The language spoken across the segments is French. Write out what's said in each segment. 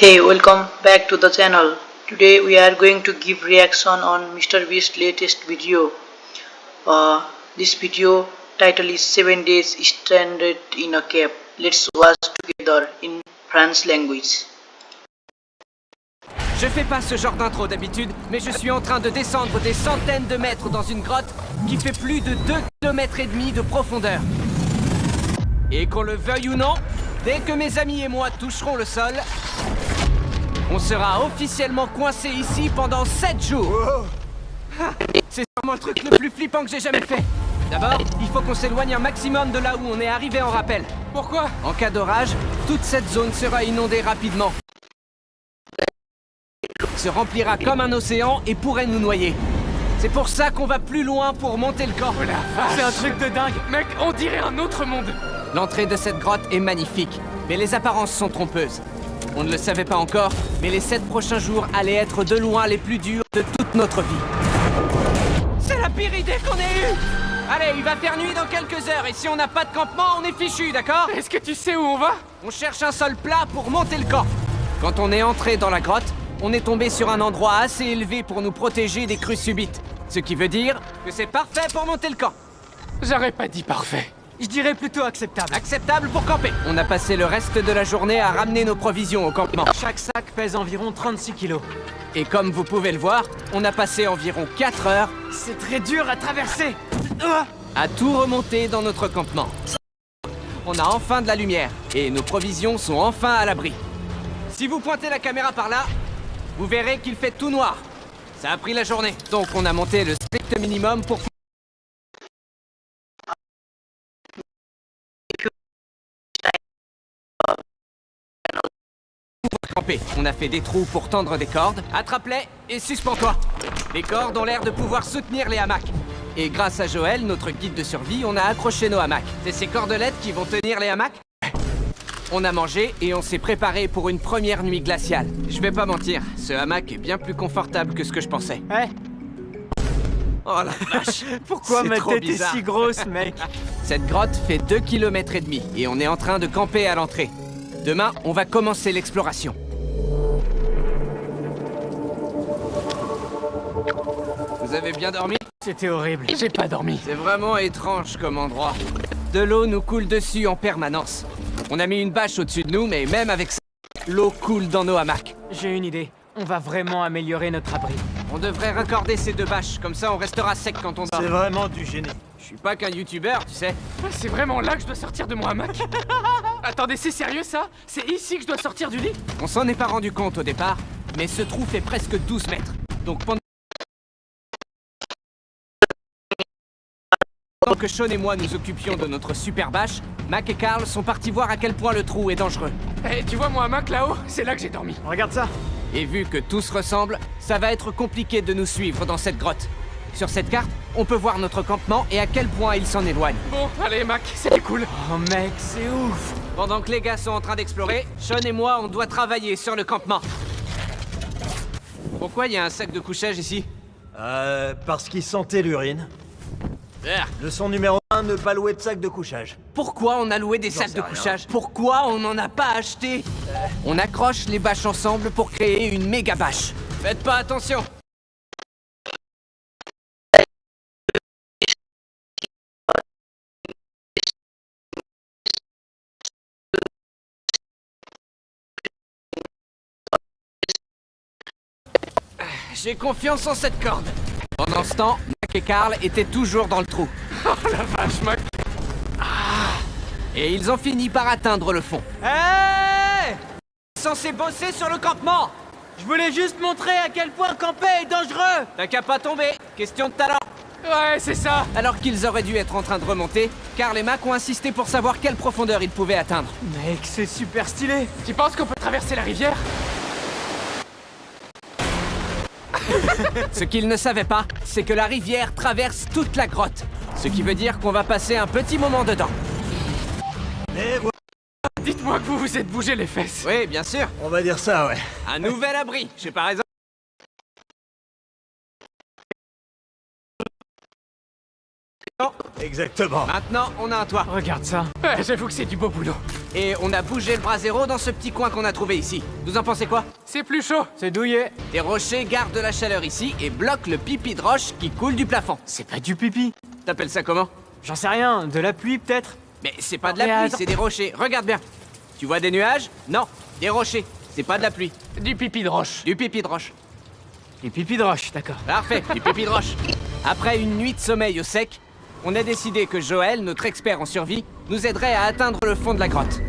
Hey, welcome back to the channel. Today we are going to give reaction on Mr. Beast's latest video. This video title is 7 days stranded in a cave. Let's watch together in French language. Je fais pas ce genre d'intro d'habitude, mais je suis en train de descendre des centaines de mètres dans une grotte qui fait plus de 2,5 km de profondeur. Et qu'on le veuille ou non, dès que mes amis et moi toucherons le sol, on sera officiellement coincé ici pendant 7 jours. C'est sûrement le truc le plus flippant que j'ai jamais fait. D'abord, il faut qu'on s'éloigne un maximum de là où on est arrivé en rappel. Pourquoi? En cas d'orage, toute cette zone sera inondée rapidement. Se remplira comme un océan et pourrait nous noyer. C'est pour ça qu'on va plus loin pour monter le camp. C'est un truc de dingue. Mec, on dirait un autre monde. L'entrée de cette grotte est magnifique, mais les apparences sont trompeuses. On ne le savait pas encore, mais les 7 prochains jours allaient être de loin les plus durs de toute notre vie. C'est la pire idée qu'on ait eue! Allez, il va faire nuit dans quelques heures, et si on n'a pas de campement, on est fichu, d'accord? Est-ce que tu sais où on va? On cherche un sol plat pour monter le camp. Quand on est entré dans la grotte, on est tombé sur un endroit assez élevé pour nous protéger des crues subites. Ce qui veut dire que c'est parfait pour monter le camp. J'aurais pas dit parfait. Je dirais plutôt acceptable. Acceptable pour camper. On a passé le reste de la journée à ramener nos provisions au campement. Chaque sac pèse environ 36 kilos. Et comme vous pouvez le voir, on a passé environ 4 heures C'est très dur à traverser. à tout remonter dans notre campement. On a enfin de la lumière, et nos provisions sont enfin à l'abri. Si vous pointez la caméra par là, vous verrez qu'il fait tout noir. Ça a pris la journée, donc on a monté le strict minimum pour camper. On a fait des trous pour tendre des cordes, attrape-les et suspends-toi. Les cordes ont l'air de pouvoir soutenir les hamacs. Et grâce à Joël, notre guide de survie, on a accroché nos hamacs. C'est ces cordelettes qui vont tenir les hamacs? On a mangé et on s'est préparé pour une première nuit glaciale. Je vais pas mentir, ce hamac est bien plus confortable que ce que je pensais. Ouais. Oh la vache! Pourquoi C'est ma trop tête bizarre. est si grosse, mec? Cette grotte fait 2,5 km et on est en train de camper à l'entrée. Demain, on va commencer l'exploration. Vous avez bien dormi? C'était horrible. J'ai pas dormi. C'est vraiment étrange comme endroit. De l'eau nous coule dessus en permanence. On a mis une bâche au-dessus de nous, mais même avec ça, l'eau coule dans nos hamacs. J'ai une idée. On va vraiment améliorer notre abri. On devrait raccorder ces 2 bâches, comme ça on restera sec quand on dort. C'est vraiment du génie. Je suis pas qu'un youtubeur, tu sais. C'est vraiment là que je dois sortir de mon hamac? Attendez, c'est sérieux ça? C'est ici que je dois sortir du lit? On s'en est pas rendu compte au départ, mais ce trou fait presque 12 mètres. Donc pendant que Sean et moi nous occupions de notre super bâche, Mac et Carl sont partis voir à quel point le trou est dangereux. Eh, tu vois mon hamac là-haut? C'est là que j'ai dormi. Regarde ça. Et vu que tout se ressemble, ça va être compliqué de nous suivre dans cette grotte. Sur cette carte, on peut voir notre campement et à quel point il s'en éloigne. Bon, allez Mac, c'est cool. Oh mec, c'est ouf. Pendant que les gars sont en train d'explorer, Sean et moi, on doit travailler sur le campement. Pourquoi il y a un sac de couchage ici? Parce qu'il sentait l'urine. Leçon numéro 1, ne pas louer de sac de couchage. Pourquoi on a loué des sacs sais de rien. couchage? Pourquoi on n'en a pas acheté? On accroche les bâches ensemble pour créer une méga bâche. Faites pas attention. J'ai confiance en cette corde. Pendant ce temps, Mac et Carl étaient toujours dans le trou. Oh la vache, Mac. Et ils ont fini par atteindre le fond. Hey! Censé bosser sur le campement. Je voulais juste montrer à quel point camper est dangereux. T'as qu'à pas tomber. Question de talent. Ouais, c'est ça. Alors qu'ils auraient dû être en train de remonter, Carl et Mac ont insisté pour savoir quelle profondeur ils pouvaient atteindre. Mec, c'est super stylé. Tu penses qu'on peut traverser la rivière? Ce qu'ils ne savaient pas, c'est que la rivière traverse toute la grotte. Ce qui veut dire qu'on va passer un petit moment dedans. Et voilà, Dites-moi que vous vous êtes bougé les fesses. Oui, bien sûr. on va dire ça, ouais. Un nouvel abri. J'ai pas raison. Exactement. Maintenant, on a un toit. Regarde ça. Ouais, j'avoue que c'est du beau boulot. Et on a bougé le bras zéro dans ce petit coin qu'on a trouvé ici. Vous en pensez quoi? C'est plus chaud. C'est douillet. Les rochers gardent de la chaleur ici et bloquent le pipi de roche qui coule du plafond. C'est pas du pipi. T'appelles ça comment? J'en sais rien, de la pluie peut-être. Mais c'est pas de la Mais pluie, attends. c'est des rochers. Regarde bien. Tu vois des nuages? Non, des rochers. C'est pas de la pluie. Du pipi de roche. Du pipi de roche. Les pipis de roche, d'accord. Parfait, du pipi de roche. Après une nuit de sommeil au sec, on a décidé que Joël, notre expert en survie, nous aiderait à atteindre le fond de la grotte.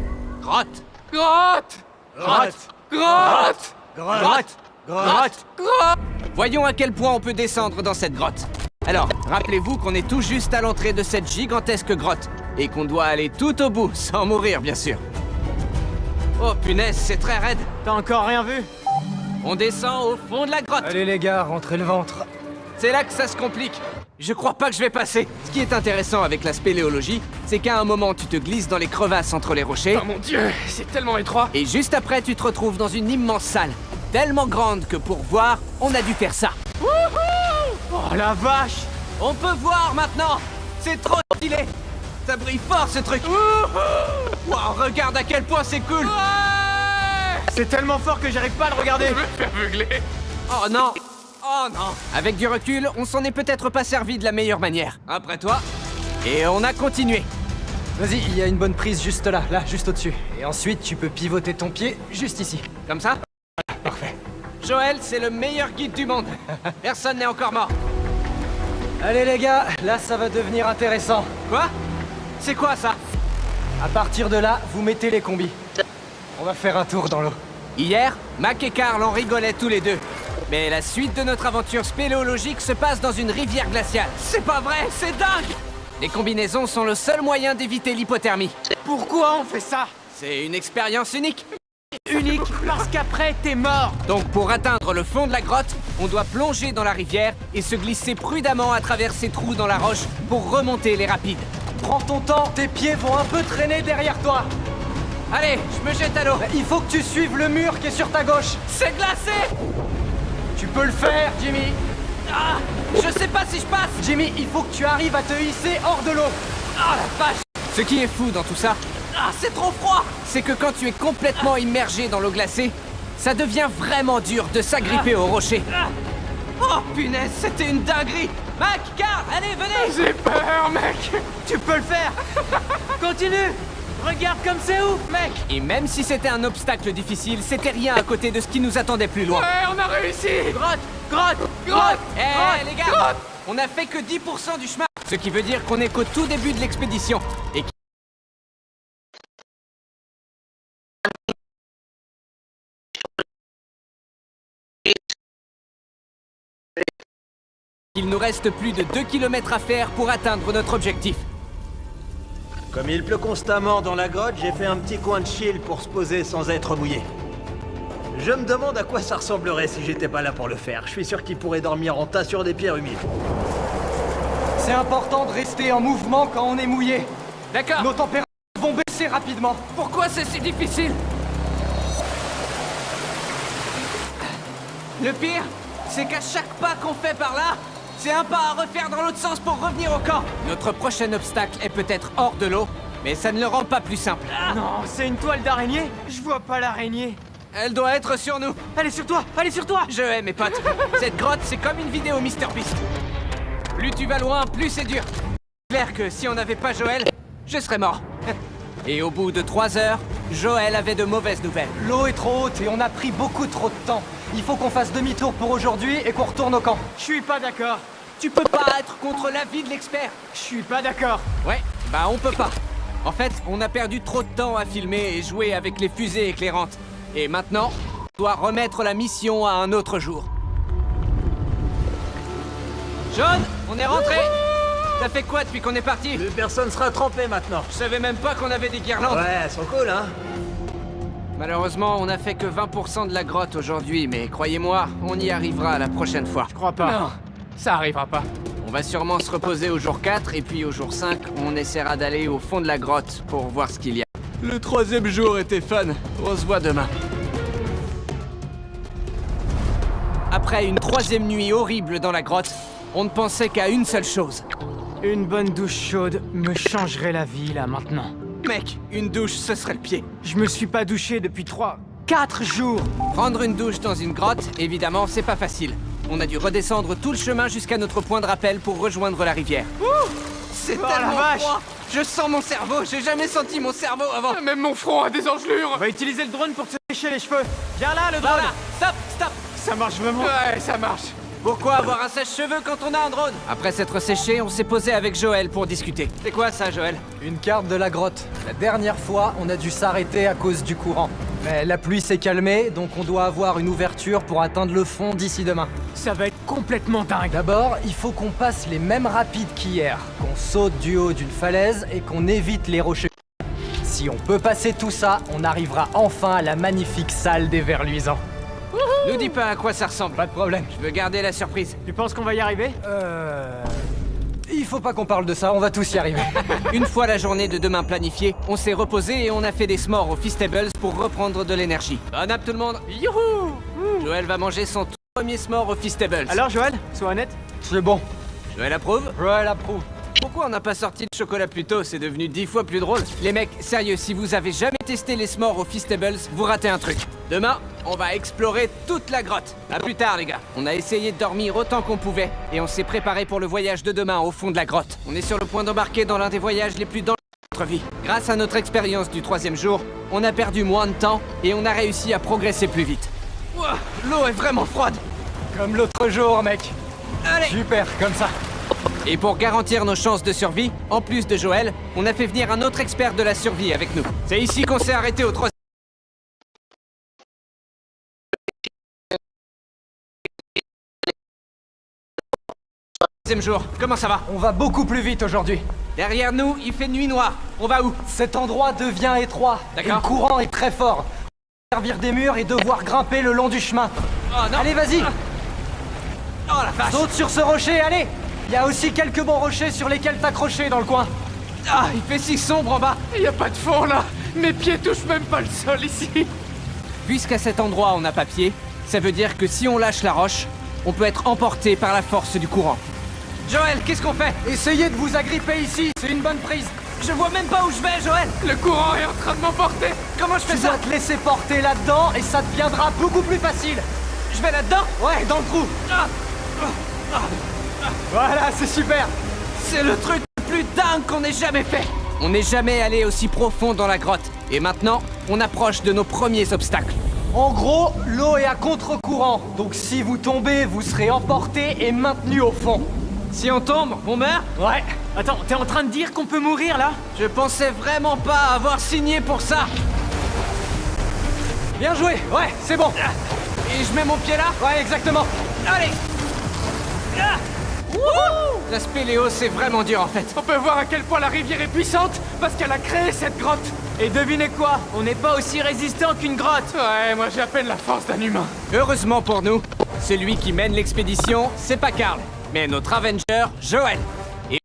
Grotte! Grotte. Grotte. Grotte. Grotte. Grotte. Voyons à quel point on peut descendre dans cette grotte. Alors, rappelez-vous qu'on est tout juste à l'entrée de cette gigantesque grotte et qu'on doit aller tout au bout, sans mourir bien sûr. Oh punaise, c'est très raide. T'as encore rien vu? On descend au fond de la grotte. Allez les gars, rentrez le ventre. C'est là que ça se complique. Je crois pas que je vais passer. Ce qui est intéressant avec la spéléologie, c'est qu'à un moment tu te glisses dans les crevasses entre les rochers, Oh mon dieu, c'est tellement étroit. et juste après tu te retrouves dans une immense salle, tellement grande que pour voir, on a dû faire ça. Oh la vache! On peut voir maintenant. C'est trop stylé. Ça brille fort ce truc. Wow, regarde à quel point c'est cool. C'est tellement fort que j'arrive pas à le regarder. Je me fais aveugler. Oh non. Oh non. Avec du recul, on s'en est peut-être pas servi de la meilleure manière. Après toi. Et on a continué. Vas-y, il y a une bonne prise juste là, juste au-dessus. Et ensuite, tu peux pivoter ton pied juste ici. Comme ça? Parfait. Joël, c'est le meilleur guide du monde. Personne n'est encore mort. Allez les gars, là ça va devenir intéressant. Quoi? C'est quoi ça? À partir de là, vous mettez les combis. On va faire un tour dans l'eau. Hier, Mac et Carl en rigolaient tous les deux. Mais la suite de notre aventure spéléologique se passe dans une rivière glaciale. C'est pas vrai, c'est dingue! Les combinaisons sont le seul moyen d'éviter l'hypothermie. Pourquoi on fait ça? C'est une expérience unique. Unique parce qu'après t'es mort. Donc pour atteindre le fond de la grotte, on doit plonger dans la rivière et se glisser prudemment à travers ces trous dans la roche pour remonter les rapides. Prends ton temps, tes pieds vont un peu traîner derrière toi. Allez, je me jette à l'eau. Il faut que tu suives le mur qui est sur ta gauche. C'est glacé! Tu peux le faire, Jimmy. Ah! Je sais pas si je passe! Jimmy, il faut que tu arrives à te hisser hors de l'eau. Ah la vache! Ce qui est fou dans tout ça, c'est trop froid! C'est que quand tu es complètement immergé dans l'eau glacée, ça devient vraiment dur de s'agripper aux rochers. Oh punaise, c'était une dinguerie! Mac, Carl, allez, venez! J'ai peur, mec. Tu peux le faire. Continue. Regarde comme c'est ouf, mec. Et même si c'était un obstacle difficile, c'était rien à côté de ce qui nous attendait plus loin. Ouais, on a réussi. Grotte! Grotte! Grotte. Eh les gars! Grotte. On a fait que 10% du chemin! Ce qui veut dire qu'on est qu'au tout début de l'expédition. Et qu'il nous reste plus de 2 km à faire pour atteindre notre objectif. Comme il pleut constamment dans la grotte, j'ai fait un petit coin de chill pour se poser sans être mouillé. Je me demande à quoi ça ressemblerait si j'étais pas là pour le faire. Je suis sûr qu'il pourrait dormir en tas sur des pierres humides. C'est important de rester en mouvement quand on est mouillé. D'accord. Nos températures vont baisser rapidement. Pourquoi c'est si difficile? Le pire, c'est qu'à chaque pas qu'on fait par là, c'est un pas à refaire dans l'autre sens pour revenir au camp. Notre prochain obstacle est peut-être hors de l'eau, mais ça ne le rend pas plus simple. Non, c'est une toile d'araignée. Je vois pas l'araignée. Elle doit être sur nous. Allez sur toi, allez sur toi. Je hais mes potes. Cette grotte, c'est comme une vidéo MrBeast. Plus tu vas loin, plus c'est dur. C'est clair que si on n'avait pas Joël, je serais mort. Et au bout de 3 heures, Joël avait de mauvaises nouvelles. L'eau est trop haute et on a pris beaucoup trop de temps. Il faut qu'on fasse demi-tour pour aujourd'hui et qu'on retourne au camp. Je suis pas d'accord. Tu peux pas être contre l'avis de l'expert. Je suis pas d'accord. Ouais, bah on peut pas. En fait, on a perdu trop de temps à filmer et jouer avec les fusées éclairantes. Et maintenant, on doit remettre la mission à un autre jour. John, on est rentré. T'as fait quoi depuis qu'on est parti? Plus personne sera trempé maintenant. Je savais même pas qu'on avait des guirlandes. Ouais, elles sont cool, hein? Malheureusement, on a fait que 20% de la grotte aujourd'hui, mais croyez-moi, on y arrivera la prochaine fois. Je crois pas. Non, ça arrivera pas. On va sûrement se reposer au jour 4, et puis au jour 5, on essaiera d'aller au fond de la grotte pour voir ce qu'il y a. Le 3e jour était fun. On se voit demain. Après une 3e nuit horrible dans la grotte, on ne pensait qu'à une seule chose. Une bonne douche chaude me changerait la vie, là, maintenant. Mec, une douche, ce serait le pied. Je me suis pas douché depuis 4 jours. Prendre une douche dans une grotte, évidemment, c'est pas facile. On a dû redescendre tout le chemin jusqu'à notre point de rappel pour rejoindre la rivière. C'est Oh, la tellement vache. froid. Je sens mon cerveau, j'ai jamais senti mon cerveau avant. Même mon front a des engelures. On va utiliser le drone pour te sécher les cheveux. Viens là, le drone. Voilà, stop, stop. Ça marche vraiment. Ouais, ça marche. Pourquoi avoir un sèche-cheveux quand on a un drone? Après s'être séché, on s'est posé avec Joël pour discuter. C'est quoi ça, Joël? Une carte de la grotte. La dernière fois, on a dû s'arrêter à cause du courant. Mais la pluie s'est calmée, donc on doit avoir une ouverture pour atteindre le fond d'ici demain. Ça va être complètement dingue. D'abord, il faut qu'on passe les mêmes rapides qu'hier, qu'on saute du haut d'une falaise et qu'on évite les rochers. Si on peut passer tout ça, on arrivera enfin à la magnifique salle des vers luisants. Nous dis pas à quoi ça ressemble. Pas de problème. Je veux garder la surprise. Tu penses qu'on va y arriver? Il faut pas qu'on parle de ça, on va tous y arriver. Une fois la journée de demain planifiée, on s'est reposé et on a fait des s'mores au Feastables pour reprendre de l'énergie. Bon app tout le monde. Youhou. Joël va manger son tout premier s'more au Feastables. Alors Joël, sois honnête. C'est bon. Joël approuve? Joël approuve. Pourquoi on n'a pas sorti le chocolat plus tôt? C'est devenu 10 fois plus drôle. Les mecs, sérieux, si vous avez jamais testé les s'mores au Feastables, vous ratez un truc. Demain, on va explorer toute la grotte. À plus tard, les gars. On a essayé de dormir autant qu'on pouvait et on s'est préparé pour le voyage de demain au fond de la grotte. On est sur le point d'embarquer dans l'un des voyages les plus dangereux de notre vie. Grâce à notre expérience du 3e jour, on a perdu moins de temps et on a réussi à progresser plus vite. Ouah, l'eau est vraiment froide. Comme l'autre jour, mec. Allez! Super, comme ça. Et pour garantir nos chances de survie, en plus de Joël, on a fait venir un autre expert de la survie avec nous. C'est ici qu'on s'est arrêté au 3e jour. Comment ça va? On va beaucoup plus vite aujourd'hui. Derrière nous, il fait nuit noire. On va où? Cet endroit devient étroit. D'accord. Et le courant est très fort. On va servir des murs et devoir grimper le long du chemin. Oh non! Allez, vas-y. Oh la vache! Saute sur ce rocher, allez. Il y a aussi quelques bons rochers sur lesquels t'accrocher dans le coin. Ah, il fait si sombre en bas! Y a pas de fond là. Mes pieds touchent même pas le sol ici. Puisqu'à cet endroit on n'a pas pied, ça veut dire que si on lâche la roche, on peut être emporté par la force du courant. Joël, qu'est-ce qu'on fait? Essayez de vous agripper ici, c'est une bonne prise. Je vois même pas où je vais, Joël! Le courant est en train de m'emporter. Comment je fais Tu ça? dois te laisser porter là-dedans et ça deviendra beaucoup plus facile. Je vais là-dedans? Ouais, dans le trou. Ah, Voilà, c'est super. c'est le truc le plus dingue qu'on ait jamais fait! On n'est jamais allé aussi profond dans la grotte. Et maintenant, on approche de nos premiers obstacles. En gros, l'eau est à contre-courant. Donc si vous tombez, vous serez emporté et maintenu au fond. Si on tombe, on meurt? Ouais. Attends, t'es en train de dire qu'on peut mourir là? Je pensais vraiment pas avoir signé pour ça! Bien joué. Ouais, c'est bon. Et je mets mon pied là? Ouais, exactement. Allez! Ah! Wouhou! La spéléo, c'est vraiment dur en fait. On peut voir à quel point la rivière est puissante parce qu'elle a créé cette grotte. Et devinez quoi? On n'est pas aussi résistant qu'une grotte. Ouais, moi j'ai à peine la force d'un humain. Heureusement pour nous, celui qui mène l'expédition, c'est pas Karl, mais notre Avenger, Joël. Et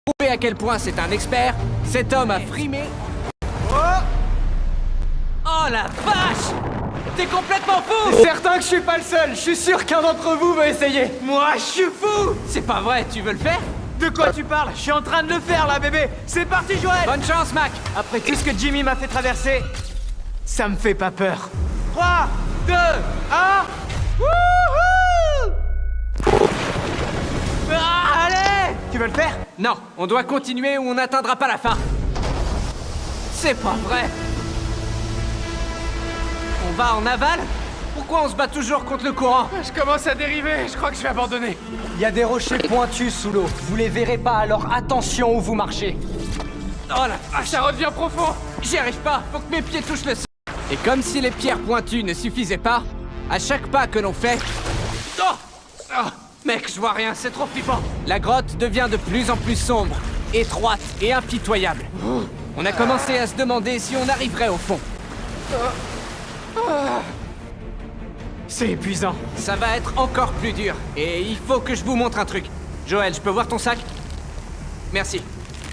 pour prouver à quel point c'est un expert, cet homme a frimé... Oh la vache! T'es complètement fou! C'est certain que je suis pas le seul. Je suis sûr qu'un d'entre vous veut essayer. Moi, je suis fou! C'est pas vrai, tu veux le faire? De quoi tu parles? Je suis en train de le faire là, bébé. C'est parti, Joël. Bonne chance, Mac! Après tout ce que Jimmy m'a fait traverser, ça me fait pas peur. 3, 2, 1. Wouhou! Ah, allez! Tu veux le faire? Non, on doit continuer ou on n'atteindra pas la fin. C'est pas vrai! On va en aval? Pourquoi on se bat toujours contre le courant? Je commence à dériver, je crois que je vais abandonner. Il y a des rochers pointus sous l'eau. Vous les verrez pas, alors attention où vous marchez. Oh la Ah, ça redevient profond. J'y arrive pas, faut que mes pieds touchent le sol. Et comme si les pierres pointues ne suffisaient pas, à chaque pas que l'on fait... Oh! Oh! Mec, je vois rien, c'est trop flippant. La grotte devient de plus en plus sombre, étroite et impitoyable. On a commencé à se demander si on arriverait au fond. C'est épuisant. Ça va être encore plus dur. Et il faut que je vous montre un truc. Joël, je peux voir ton sac? Merci.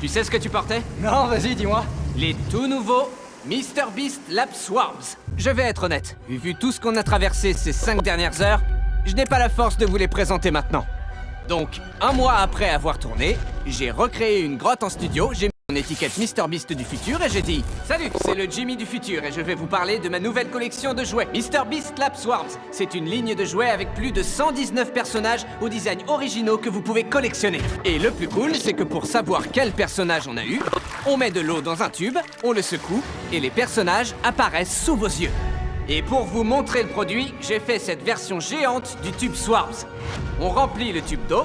Tu sais ce que tu portais? Non, vas-y, dis-moi. Les tout nouveaux Mr Beast Lab Swarms. Je vais être honnête, vu tout ce qu'on a traversé ces 5 dernières heures, je n'ai pas la force de vous les présenter maintenant. Donc, un mois après avoir tourné, j'ai recréé une grotte en studio, j'ai mis mon étiquette MrBeast du futur et j'ai dit « Salut, c'est le Jimmy du futur et je vais vous parler de ma nouvelle collection de jouets, MrBeast Lab Swarms. C'est une ligne de jouets avec plus de 119 personnages aux designs originaux que vous pouvez collectionner. Et le plus cool, c'est que pour savoir quel personnage on a eu, on met de l'eau dans un tube, on le secoue et les personnages apparaissent sous vos yeux. Et pour vous montrer le produit, j'ai fait cette version géante du tube Swarms. On remplit le tube d'eau.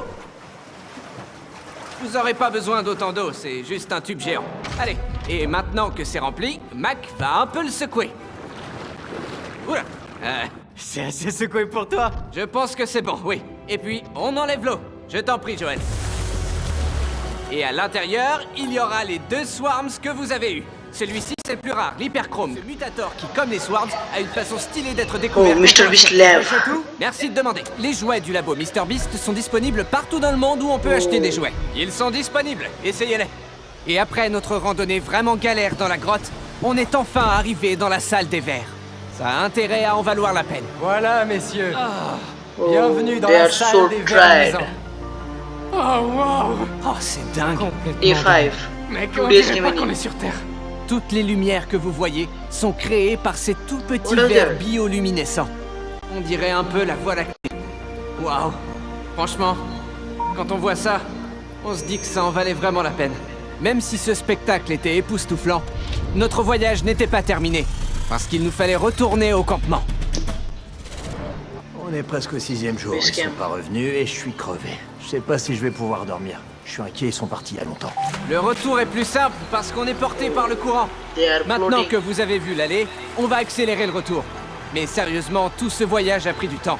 Vous n'aurez pas besoin d'autant d'eau, c'est juste un tube géant. Allez, et maintenant que c'est rempli, Mac va un peu le secouer. Oula, C'est assez secoué pour toi. je pense que c'est bon, oui. Et puis, on enlève l'eau. Je t'en prie, Joël. Et à l'intérieur, il y aura les 2 Swarms que vous avez eus. Celui-ci, c'est le plus rare, l'Hyperchrome. Ce mutator qui, comme les Swarms, a une façon stylée d'être découvert. Oh, MrBeast Lab. Merci de demander. Les jouets du labo MrBeast sont disponibles partout dans le monde où on peut acheter des jouets. Ils sont disponibles, essayez-les. Et après notre randonnée vraiment galère dans la grotte, on est enfin arrivé dans la salle des vers. Ça a intérêt à en valoir la peine. Voilà, messieurs. Oh, Bienvenue dans they la are salle so des tried. vers. Oh wow. Oh, c'est dingue. Day 5. Mec, 2 on days dirait pas qu'on remaining. est sur Terre. Toutes les lumières que vous voyez sont créées par ces tout petits What are verres they? bioluminescents. On dirait un peu la Voie lactée. Waouh. Franchement, quand on voit ça, on se dit que ça en valait vraiment la peine. Même si ce spectacle était époustouflant, notre voyage n'était pas terminé, parce qu'il nous fallait retourner au campement. On est presque au 6e jour, Base ils sont camp. pas revenus et je suis crevé. Je sais pas si je vais pouvoir dormir. Je suis inquiet, ils sont partis il y a longtemps. Le retour est plus simple parce qu'on est porté par le courant. They are Maintenant floating. que vous avez vu l'aller, on va accélérer le retour. Mais sérieusement, tout ce voyage a pris du temps.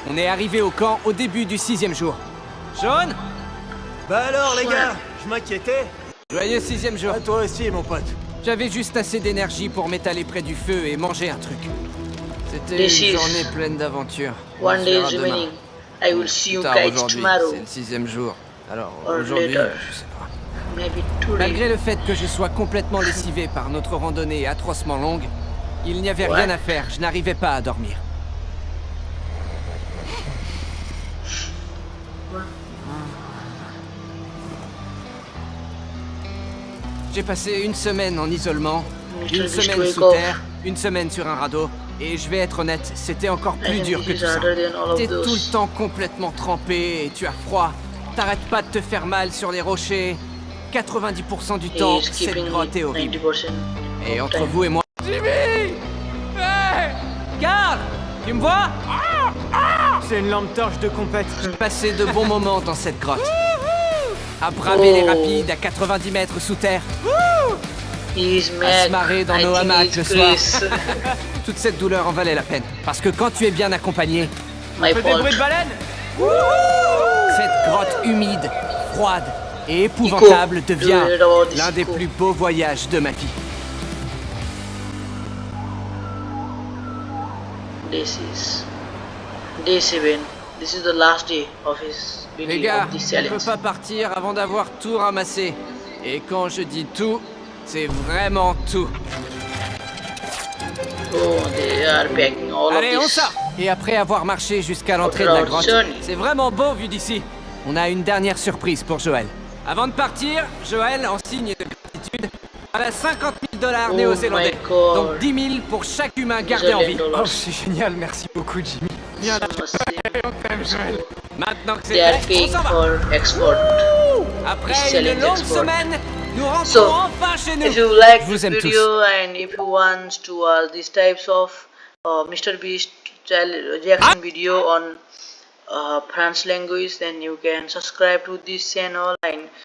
On est arrivé au camp au début du 6e jour. Sean, Bah alors les gars, je m'inquiétais. joyeux 6e jour. À toi aussi mon pote. J'avais juste assez d'énergie pour m'étaler près du feu et manger un truc. C'était This une is journée pleine d'aventures. One On day verra is demain. remaining. I will see you Tard guys aujourd'hui, tomorrow. c'est le 6e jour. Alors Or aujourd'hui, later. je sais pas. Maybe today. Malgré le fait que je sois complètement lessivé par notre randonnée atrocement longue, il n'y avait Ouais. rien à faire, je n'arrivais pas à dormir. J'ai passé une semaine en isolement, une Mr. semaine Beast sous wake terre, une semaine sur un radeau, et je vais être honnête, c'était encore I plus think dur this que is tout ça. harder than all of T'es tout those. le temps complètement trempé et tu as froid. T'arrêtes pas de te faire mal sur les rochers. 90% du temps, He is cette keeping grotte est horrible. 90%. Et of entre time. vous et moi... Jimmy. Hey. Carl, tu me vois? C'est une lampe torche de compète. J'ai passé de bons moments dans cette grotte. À braver les Oh. rapides à 90 mètres sous terre. He is À mad. se marrer dans I nos think hamacs he's le soir. Chris. Toute cette douleur en valait la peine. Parce que quand tu es bien accompagné, My Fais des bruits fault. de baleine. cette grotte humide, froide et épouvantable Ico, devient do it about this l'un des Ico. plus beaux voyages de ma vie. This is day 7. This is the last day of his Les video gars, of this on challenge. peut pas partir avant d'avoir tout ramassé. Et quand je dis tout, c'est vraiment tout. Oh, they are packing all Allez, of on this. sort. Et après avoir marché jusqu'à l'entrée de la grotte, Johnny. c'est vraiment beau vu d'ici. On a une dernière surprise pour Joël. Avant de partir, Joël, en signe de gratitude, a 50 000 $ Oh néo-zélandais. my God. Donc 10 000 pour chaque humain gardé en vie. Oh, c'est génial, merci beaucoup, Jimmy. Maintenant que c'est They are fait, on paying s'en va. for export. Après It's une selling longue export. semaine, nous rentrons So, enfin chez nous. If you like Je vous this aime tous. video and if you want to watch these types of MrBeast reaction video on French language, then you can subscribe to this channel and